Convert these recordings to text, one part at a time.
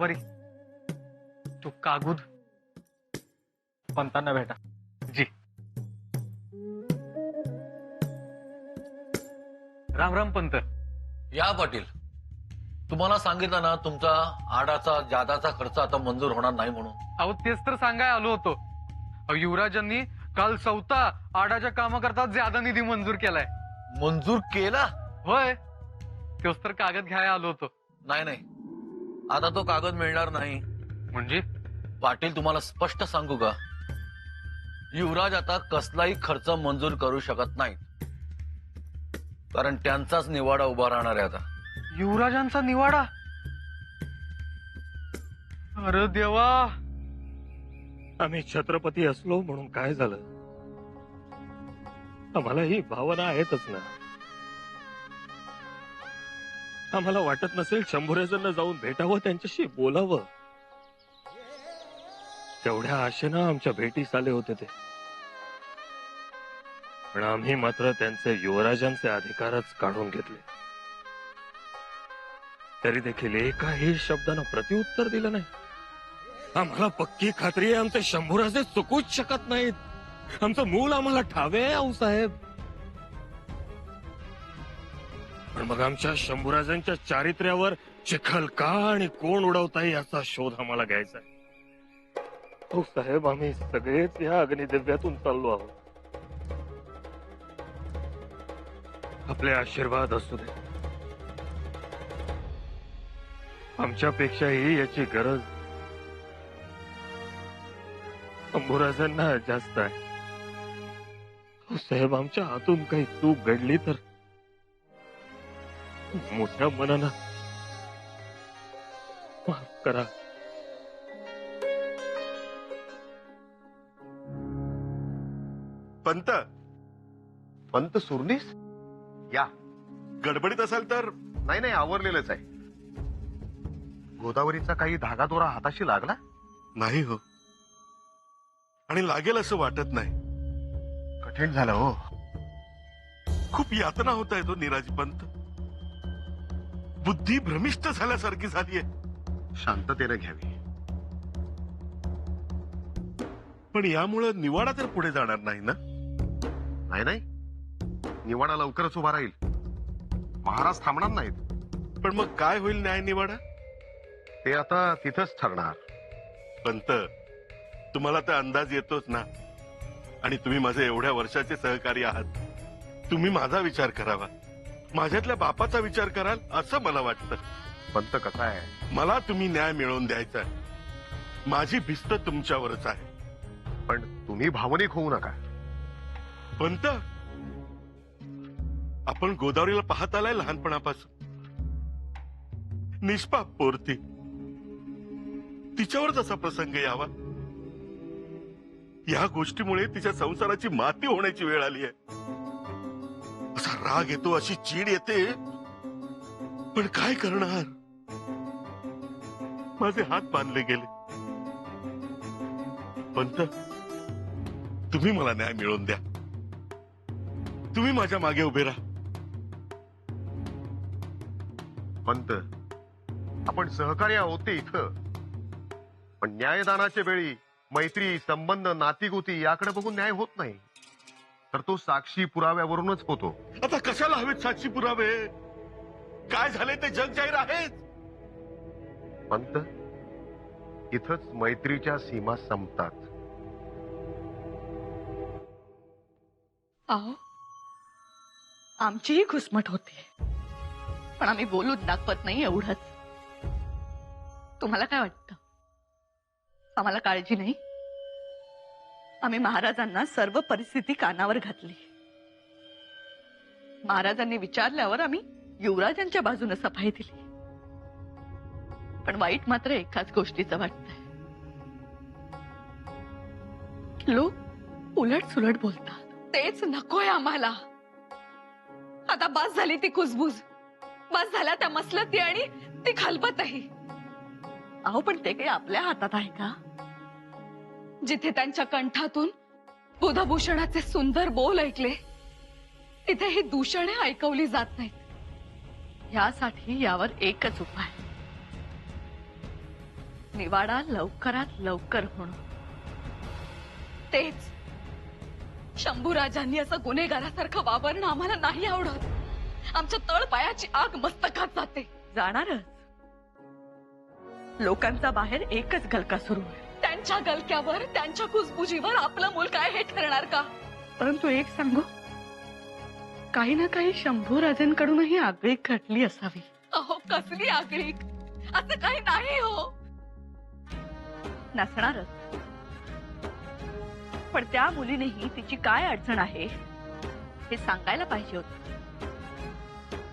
कारभारी तो कागूद पंतांना भेटा जी. राम राम पंत. या पाटील, तुम्हाला सांगितलं ना तुमचा आडाचा जादाचा खर्च आता मंजूर होणार नाही म्हणून. अहो तेच तर सांगाय आलो होतो. युवराजांनी काल चौथा आडाच्या कामाकरता ज्यादा निधी मंजूर केलाय. मंजूर केला? होय, तोच तर कागद घ्यायला आलो होतो. नाही नाही, आता तो कागद मिळणार नाही. म्हणजे पाटील तुम्हाला स्पष्ट सांगू का, युवराज आता कसलाही खर्च मंजूर करू शकत नाही, कारण त्यांचाच निवाडा उभा राहणार आहे आता. युवराजांचा निवाडा? अरे देवा. आम्ही छत्रपती असलो म्हणून काय झालं, आम्हाला ही भावना आहेतच ना. आम्हाला वाटत नसेल शंभूराजांना जाऊन भेटावं, त्यांच्याशी बोलावं? तेवढ्या आशेनं आमच्या भेटीस आले होते ते, पण आम्ही मात्र त्यांचे युवराजांचे अधिकारच काढून घेतले. तरी देखील एकाही शब्दानं प्रत्युत्तर दिलं नाही. आम्हाला पक्की खात्री आहे आमचे शंभूराजे चुकूच शकत नाहीत. आमचं मूल आम्हाला ठावे आहे आऊसाहेब. पण मग आमच्या शंभूराजांच्या चारित्र्यावर चिखल का आणि कोण उडवताय याचा शोध आम्हाला घ्यायचा आहे. हो साहेब, आम्ही सगळेच या अग्निदिव्यातून चाललो आहोत. आपले आशीर्वाद असू दे. आमच्यापेक्षाही याची गरज शंभूराजांना जास्त आहे. हो साहेब, आमच्या हातून काही चूक घडली तर मोठ्या मनानं माफ करा. पंत पंत सुरलीस? या. गडबडीत असाल तर? नाही नाही, आवरलेलंच आहे. गोदावरीचा काही धागादोरा हाताशी लागला? नाही हो, आणि लागेल असं वाटत नाही. कठीण झालं हो. खूप यातना होत आहे तो निराजी पंत. बुद्धी भ्रमिष्ट झाल्यासारखी झालीये. शांततेने घ्यावी. पण यामुळे निवाडा तर पुढे जाणार नाही ना? नाही नाही, निवाडा लवकरच उभा राहील. महाराज थांबणार नाहीत. पण मग काय होईल न्याय निवाडा? ते आता तिथंच ठरणार. पंत, तुम्हाला तर अंदाज येतोच ना, आणि तुम्ही माझे एवढ्या वर्षाचे सहकारी आहात. तुम्ही माझा विचार करावा, माझ्यातल्या बापाचा विचार कराल असं मला वाटतं. पंत कसा आहे, मला तुम्ही न्याय मिळवून द्यायचा. माझी भिस्त तुमच्यावरच आहे. पण तुम्ही भावनिक होऊ नका. पंत, आपण गोदावरीला पाहत आलाय लहानपणापासून. निष्पाप पोरती, तिच्यावर जसा प्रसंग यावा, या गोष्टीमुळे तिच्या संसाराची माती होण्याची वेळ आली आहे. असा राग येतो, अशी चीड येते, पण काय करणार? माझे हात बांधले गेले. पंत, तुम्ही मला न्याय मिळवून द्या. तुम्ही माझ्या मागे उभे राहा. पंत, आपण सहकार्य होते इथं, पण न्यायदानाच्या वेळी मैत्री, संबंध, नातीगोती याकडे बघून न्याय होत नाही, तर तो साक्षी पुराव्यावरूनच होतो. आता कशाला हवेत साक्षी पुरावे? काय झाले ते जग जाहीर आहेच. पंत, इथंच मैत्रीच्या सीमा संपतात. अहो, आमचीही घुसमट होते, पण आम्ही बोलून दाखवत नाही, एवढंच. तुम्हाला काय वाटतं, आम्हाला काळजी नाही? आम्ही महाराजांना सर्व परिस्थिती कानावर घातली. महाराजांनी विचारल्यावर आम्ही युवराजांच्या बाजूने सफाई दिली. पण वाईट मात्र एकाच गोष्टीचं वाटतंय, लोक उलट सुलट बोलतात. तेच नकोय आम्हाला. आता बस झाली ती कुजबूज, बस झाल्या त्या मसलती आणि ती खलबतही. अहो, पण ते काही आपल्या हातात आहे का? जिथे त्यांच्या कंठातून बुधभूषणाचे सुंदर बोल ऐकले, तिथे ही दूषणे ऐकवली जात नाहीत. यासाठी यावर एकच उपाय, निवाडा लवकरात लवकर होणं. तेच शंभूराजांनी असं गुन्हेगारासारखं वावरणं आम्हाला नाही आवडत. आमच्या तळ पायाची आग मस्तकात जाते. जाणारच. लोकांचा बाहेर एकच गलका सुरू आहे. त्यांच्या गलक्यावर, त्यांच्या कुजबुजीवर आपलं मूल काय हे ठरणार का? परंतु एक सांगू, काही ना काही शंभूराजांकडूनही आगळीक घडली असावी. अहो कसली आगळीक? असं काही नाही हो. नसणारच. पण त्या मुलीनेही तिची काय अडचण आहे हे सांगायला पाहिजे होतं.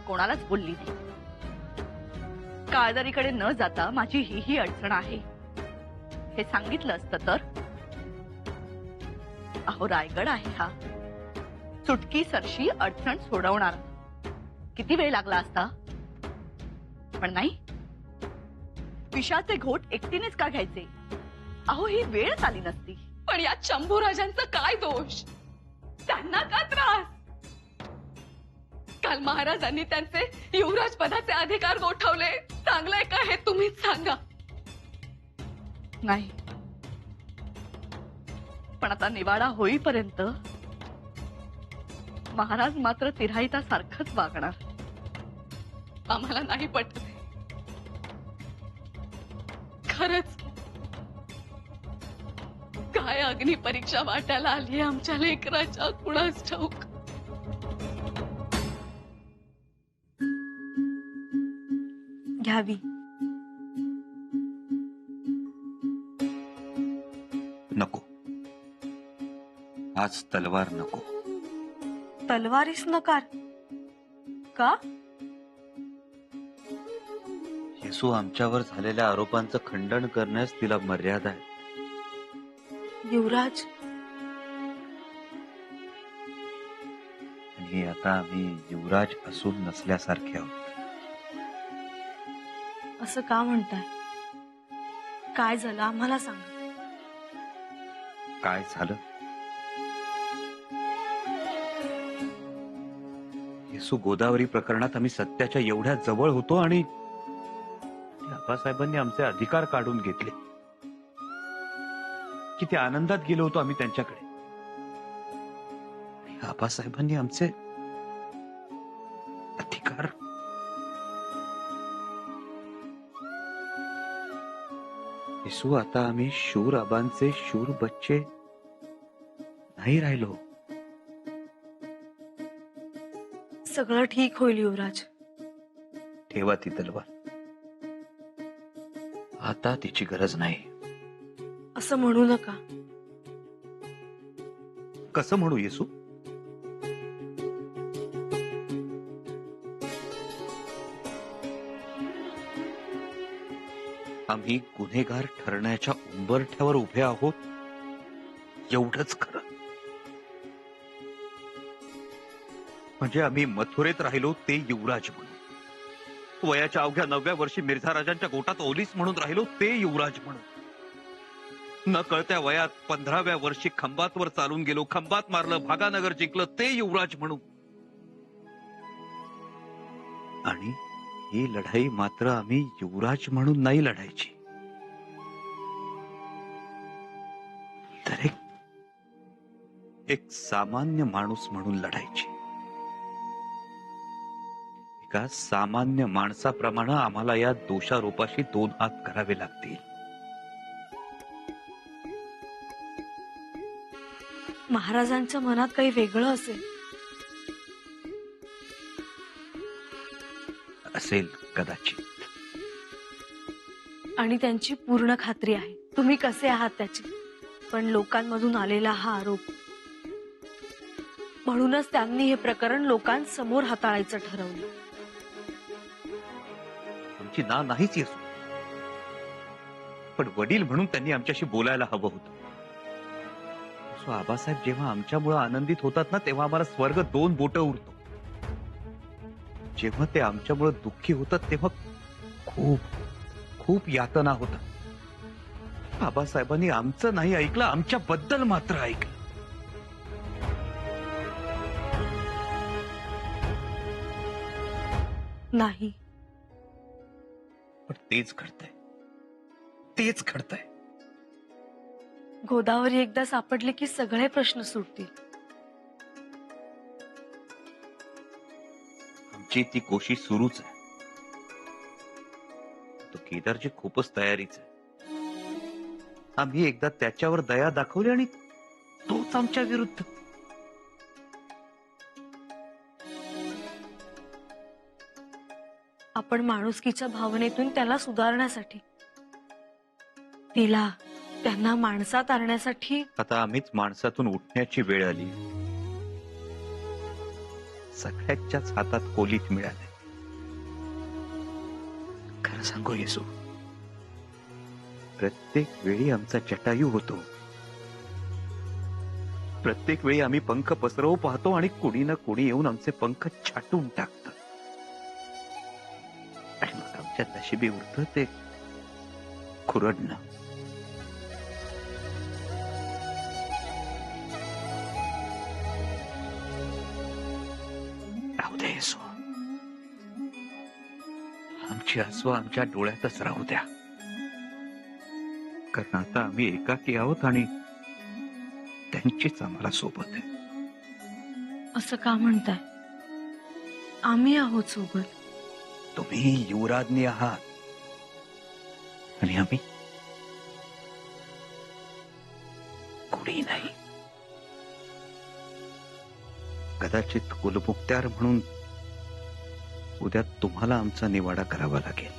कोणालाच बोलली नाही. काळदरीकडे न जाता माझी ही अडचण आहे हे सांगितलं असतं तर. अहो रायगड आहे हा. चुटकी सरशी अडचण सोडवणार. किती वेळ लागला असता. पण नाही. विषाचे घोट एकटीनेच का घ्यायचे? अहो ही वेळच आली नसती. पण या शंभूराजांचा काय दोष? त्यांना का त्रास? काल महाराजांनी त्यांचे युवराज पदाचे अधिकार गोठवले. चांगलंय का हे तुम्हीच सांगा. नाही. पण आता निवाडा होईपर्यंत महाराज मात्र तिराहिता सारखंच वागणार. आम्हाला नाही पटत. खरंच काय अग्नी परीक्षा वाटायला आली आमच्या लेकराच्या कुणास ठाऊक. घ्यावी. नको, आज तलवार नको. तलवारीस नकार का? येसू आमच्यावर झालेल्या आरोपांचं खंडन करण्यास तिला मर्यादा आहे. युवराज, आणि आता आम्ही युवराज असून नसल्यासारखे आहोत. असं का म्हणताय? काय झालं आम्हाला सांगा. काय झालं? येसू गोदावरी प्रकरणात आम्ही सत्याच्या एवढ्या जवळ होतो आणि आबासाहेबांनी आमचे अधिकार काढून घेतले. किती आनंदात गेलो होतो आम्ही त्यांच्याकडे. आबासाहेबांनी आमचे अधिकार येसू आता आम्ही शूर आबांचे शूर बच्चे नाही राहिलो. सगळं ठीक होईल युवराज. ठेवा ती तलवार. आता तिची गरज नाही. असं म्हणू नका. कसं म्हणू येसू? आम्ही गुन्हेगार ठरण्याच्या उंबरठ्यावर उभे आहोत एवढंच खरं. म्हणजे आम्ही मथुरेत राहिलो ते युवराज म्हणून, वयाच्या अवघ्या 9व्या वर्षी मिर्झा राजांच्या गोटात ओलीस म्हणून राहिलो ते युवराज म्हणून, न कळत्या वयात 15व्या वर्षी खंबातवर चालून गेलो, खंबात मारलं, भागानगर जिंकलं ते युवराज म्हणून. आणि ही लढाई मात्र आम्ही युवराज म्हणून नाही लढायची, तर एक सामान्य माणूस म्हणून लढायची. एका सामान्य माणसाप्रमाणे आम्हाला या दोषारोपाशी 2 हात करावे लागतील. महाराजांच्या मनात काही वेगळं असेल कदाचित. आणि त्यांची पूर्ण खात्री आहे तुम्ही कसे आहात त्याची. पण लोकांमधून आलेला हा आरोप, म्हणूनच त्यांनी हे प्रकरण लोकांसमोर हाताळायचं ठरवलं. आमची ना नाहीच येसू, पण वडील म्हणून त्यांनी आमच्याशी बोलायला हवं होतं. सो आबासाहेब जेव्हा आमच्यामुळे आनंदित होतात ना, तेव्हा आम्हाला स्वर्ग 2 बोटं उरतो. जेव्हा ते आमच्यामुळे दुःखी होतात तेव्हा खूप खूप यातना होतात. आबासाहेबांनी आमचं नाही ऐकलं, आमच्याबद्दल मात्र ऐकलं. नाही. पण तेच घडतंय. तेच घडतंय. गोदावरी एकदा सापडली की सगळे प्रश्न सुटतील. आमची ती कोशिश सुरूच आहे. तो केदारची खूपच तयारीच आहे. आम्ही एकदा त्याच्यावर दया दाखवली आणि तोच आमच्या विरुद्ध. आपण माणुसकीच्या भावनेतून त्याला सुधारण्यासाठी, तिला त्यांना माणसात आणण्यासाठी आता आम्हीच माणसातून उठण्याची वेळ आली. सगळ्यांच्याच हातात कोलीत मिळाले. खरं सांगू येसू, प्रत्येक वेळी आमचा जटायू होतो. प्रत्येक वेळी आम्ही पंख पसरवू पाहतो आणि कुणी ना कुणी येऊन आमचे पंख छाटून टाकतं. आणि मग आमच्या नशिबी उरतं ते खुरडणं. राहू दे येसू, आमची हसू आमच्या डोळ्यातच राहू द्या. कारण आता आम्ही एकाकी आहोत आणि त्यांचीच आम्हाला सोबत आहे. असं का म्हणताय? आम्ही आहोत सोबत. तुम्ही युवराज्ञी आहात आणि आम्ही कुणी नाही. कदाचित कुलमुक्त्यार म्हणून उद्या तुम्हाला आमचा निवाडा करावा लागेल.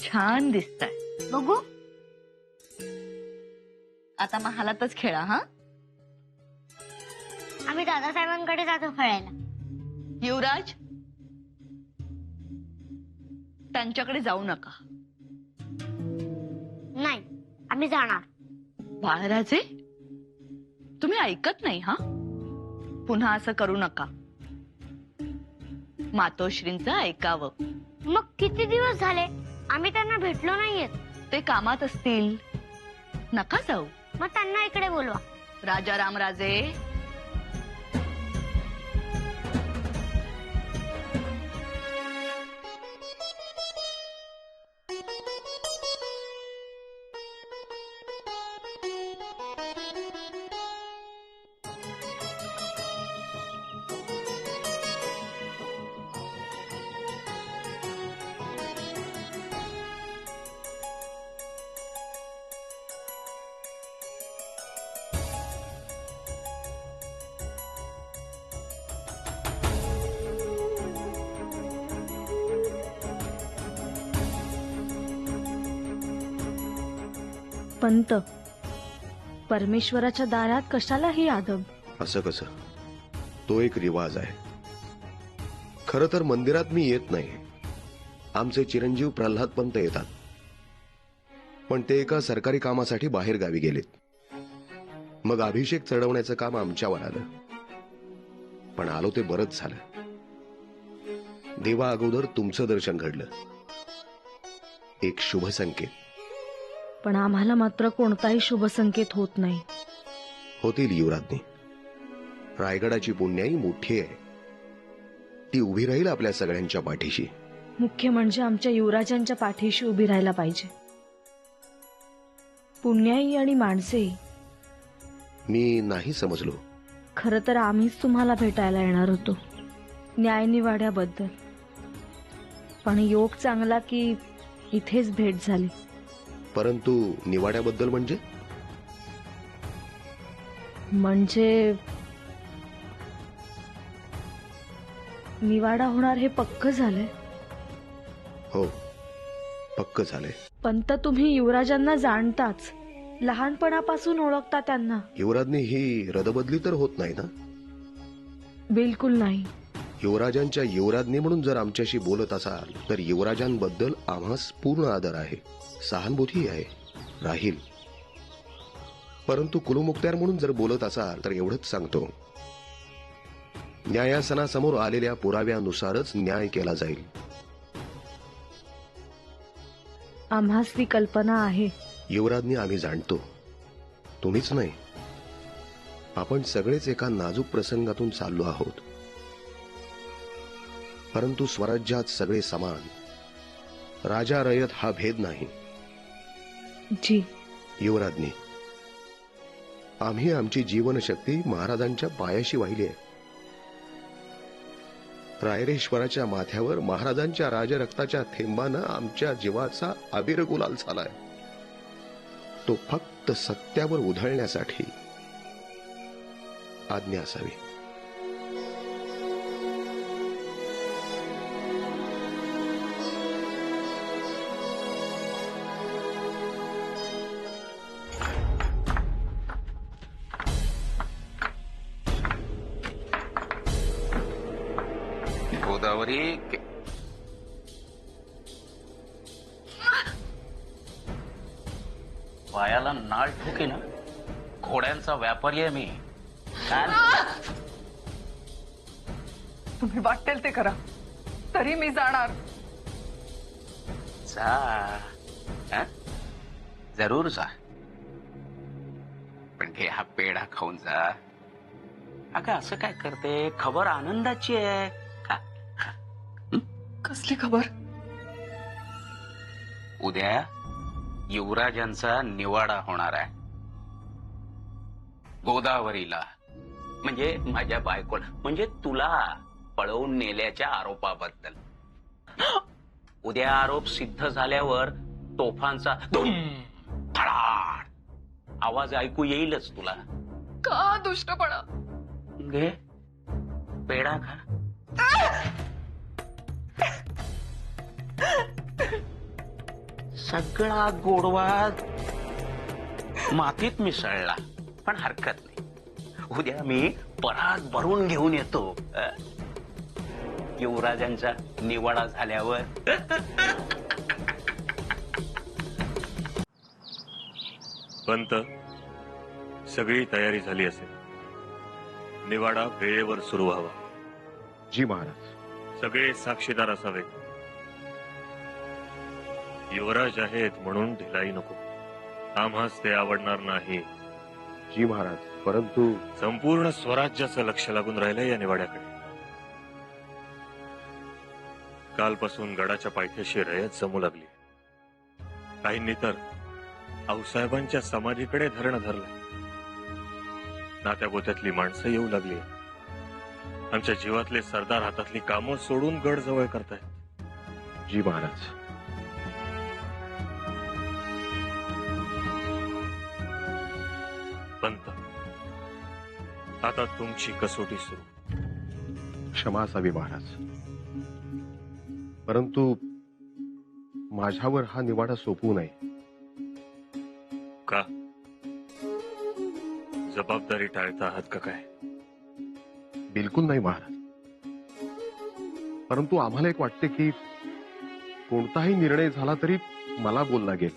छान दिसताय. बघू. आता महालातच खेळा. हा, आम्ही दादासाहेबांकडे जातो खेळायला. युवराज, त्यांच्याकडे जाऊ नका. नाही, आम्ही जाणार. बाळराजे, तुम्ही ऐकत नाही. हा, पुन्हा असं करू नका. मातोश्रींचं ऐकावं. मग किती दिवस झाले आम्ही त्यांना भेटलो नाहीयेत. ते कामात असतील, नका जाऊ. मग त्यांना इकडे बोलवा. राजा रामराजे, पंत, परमेश्वराच्या दारात कशाला ही आदब? असं कसं? तो एक रिवाज आहे. खरं तर मंदिरात मी येत नाही. आमचे चिरंजीव प्रल्हाद पंत येतात, पण ते एका सरकारी कामासाठी बाहेर गावी गेलेत. मग अभिषेक चढवण्याचं काम आमच्यावर आलं, पण आलो ते बरंच झालं. देवा अगोदर तुमचं दर्शन घडलं, एक शुभ संकेत. पण आम्हाला मात्र कोणताही शुभ संकेत होत नाही. होतील युवराज्ञी. रायगडाची पुण्याई मोठी आहे, ती उभी राहील आपल्या सगळ्यांच्या पाठीशी. मुख्य म्हणजे आमच्या युवराजांच्या पाठीशी उभी राहायला पाहिजे. पुण्याई आणि माणसे. मी नाही समजलो. खरं तर आम्हीच तुम्हाला भेटायला येणार होतो न्यायनिवाड्याबद्दल, पण योग चांगला की इथेच भेट झाली. परंतु निवाड्याबद्दल म्हणजे निवाडा होणार हे पक्क झालंय. हो, पक्क झालंय. पंत, तुम्ही युवराजांना जाणताच, लहानपणापासून ओळखता त्यांना. युवराज्ञी ही रदबदली तर होत नाही ना? बिलकुल नाही. युवराजांच्या युवराज्ञी म्हणून जर आमच्याशी बोलत असाल तर युवराजांबद्दल आम्हास पूर्ण आदर आहे, सहानुभूती आहे, राहील. परंतु कुलमुक्त्यार म्हणून जर बोलत असाल तर एवढंच सांगतो, न्यायासनासमोर आलेल्या पुराव्यानुसारच न्याय केला जाईल. आम्हास ती कल्पना आहे. युवराज्ञी आम्ही जाणतो, तुम्हीच नाही. आपण सगळेच एका नाजूक प्रसंगातून चाललो आहोत, परंतु स्वराज्यात सगळे समान. राजा रयत हा भेद नाही. जी. युवराज्ञी, आम्ही आमची जीवनशक्ती महाराजांच्या पायाशी वाहिली आहे. रायरेश्वराच्या माथ्यावर महाराजांच्या राजरक्ताच्या थेंबानं आमच्या जीवाचा अबीर गुलाल झालाय. तो फक्त सत्यावर उधळण्यासाठी आज्ञा असावी. गोदावरी पायाला नाळ ठोके ना, घोड्यांचा व्यापारी आहे मी. काय तुम्ही वाटेल ते करा, तरी मी जाणार. जा, हं? जरूर जा, पण घे हा पेढा खाऊन जा. अगं असं काय करते, खबर आनंदाची आहे. खा, खा. कसली खबर? उद्या युवराजांचा निवाडा होणार आहे गोदावरीला, म्हणजे माझ्या बायकोला, म्हणजे तुला पळवून नेल्याच्या आरोपाबद्दल. उद्या आरोप सिद्ध झाल्यावर तोफांचा धूम फडाड आवाज ऐकू येईलच तुला. का दुष्टपणा? घे पेढा खा. सगळा गोडवा मातीत मिसळला, पण हरकत नाही. उद्या मी परात भरून घेऊन येतो युवराजांचा निवाडा झाल्यावर. पंत, सगळी तयारी झाली असेल. निवाडा वेळेवर सुरू व्हावा. जी महाराज. सगळे साक्षीदार असावेत. युवराज आहेत म्हणून ढिलाई नको. आम्हास ते आवडणार नाही. जी महाराज, परंतु संपूर्ण स्वराज्याचं लक्ष लागून राहिलंय या निवाड्याकडे. कालपासून गडाच्या पायथ्याशी रयत जमू लागली. काहींनी तर आऊसाहेबांच्या समाधीकडे धरणं धरलं. नात्या गोत्यातली माणसं येऊ लागली. आमच्या जीवातले सरदार हातातली कामं सोडून गड जवळ करतायत. जी महाराज. पंत, आता तुमची कसोटी सुरू. क्षमा असावी महाराज, परंतु माझ्यावर हा निवाडा सोपवू नये. का? जबाबदारी टाळता आहात का काय? बिलकुल नाही महाराज, परंतु आम्हाला एक वाटते की कोणताही निर्णय झाला तरी मला बोल लागेल.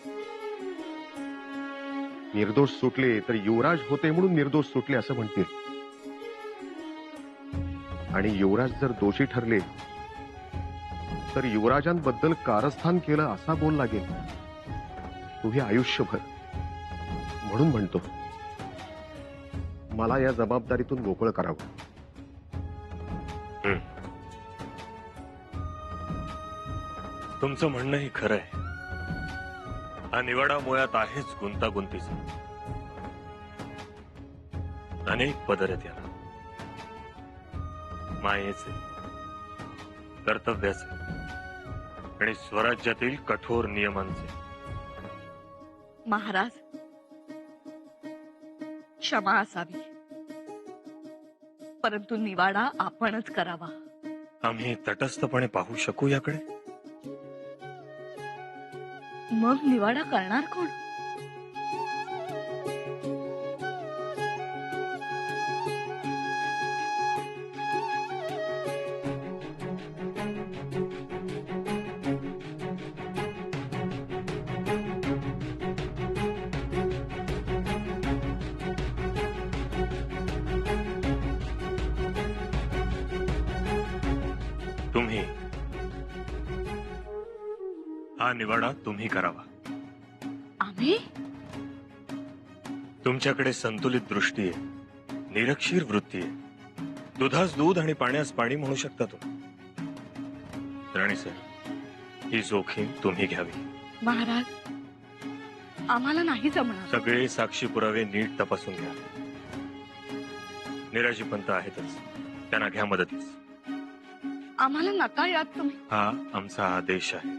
निर्दोष सुटले तर युवराज होते म्हणून निर्दोष सुटले असं म्हणतील, आणि युवराज जर दोषी ठरले तर युवराजांबद्दल कारस्थान केलं असा बोल लागेल. तुझे आयुष्यभर. म्हणून म्हणतो, मला या जबाबदारीतून मोकळं करावं. तुमचं म्हणणंही खरं आहे. हा निवाडा मुळात आहेच गुंतागुंतीचा. अनेक पदर आहेत याला. मायेचे, कर्तव्याचे आणि स्वराज्यातील कठोर नियमांचे. महाराज, क्षमा असावी, परंतु निवाडा आपणच करावा. आम्ही तटस्थपणे पाहू शकू याकडे. मग निवाडा करणार कोण? तुम्ही. हा निवाडा तुम्ही करावा. आम्ही? तुमच्याकडे संतुलित दृष्टी आहे, निरक्षीर वृत्ती आहे. दुधास दूध आणि पाण्यास पाणी म्हणू शकता तो. राणी सर, ही जोखीम तुम्ही घ्यावी. महाराज आम्हाला नाही जमणार. सगळे साक्षी पुरावे नीट तपासून घ्या. निराजी पंत आहेतच, त्यांना घ्या मदतीस. आम्हाला नका यात तुम्ही. हा आमचा आदेश आहे.